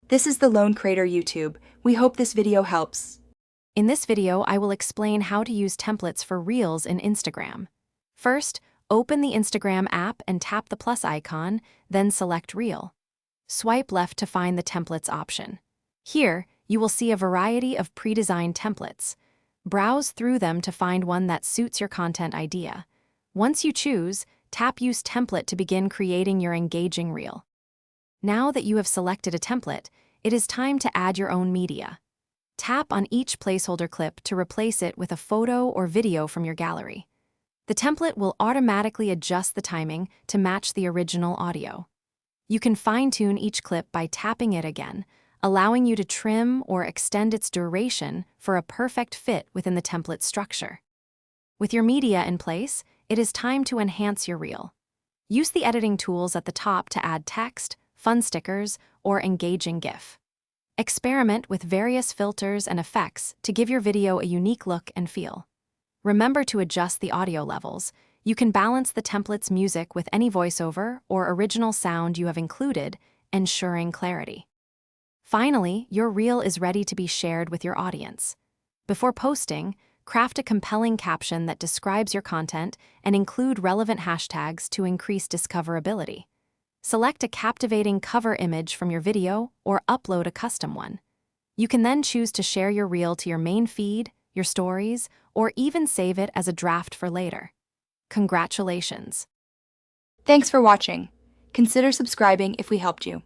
This is the Lone Crater YouTube. We hope this video helps. In this video, I will explain how to use templates for Reels in Instagram. First, open the Instagram app and tap the plus icon, then select Reel. Swipe left to find the Templates option. Here, you will see a variety of pre-designed templates. Browse through them to find one that suits your content idea. Once you choose, tap Use Template to begin creating your engaging reel. Now that you have selected a template, it is time to add your own media. Tap on each placeholder clip to replace it with a photo or video from your gallery. The template will automatically adjust the timing to match the original audio. You can fine-tune each clip by tapping it again, allowing you to trim or extend its duration for a perfect fit within the template structure. With your media in place, it is time to enhance your reel. Use the editing tools at the top to add text, fun stickers, or engaging GIF. Experiment with various filters and effects to give your video a unique look and feel. Remember to adjust the audio levels. You can balance the template's music with any voiceover or original sound you have included, ensuring clarity. Finally, your reel is ready to be shared with your audience. Before posting, craft a compelling caption that describes your content and include relevant hashtags to increase discoverability. Select a captivating cover image from your video or upload a custom one. You can then choose to share your reel to your main feed, your stories, or even save it as a draft for later. Congratulations! Thanks for watching. Consider subscribing if we helped you.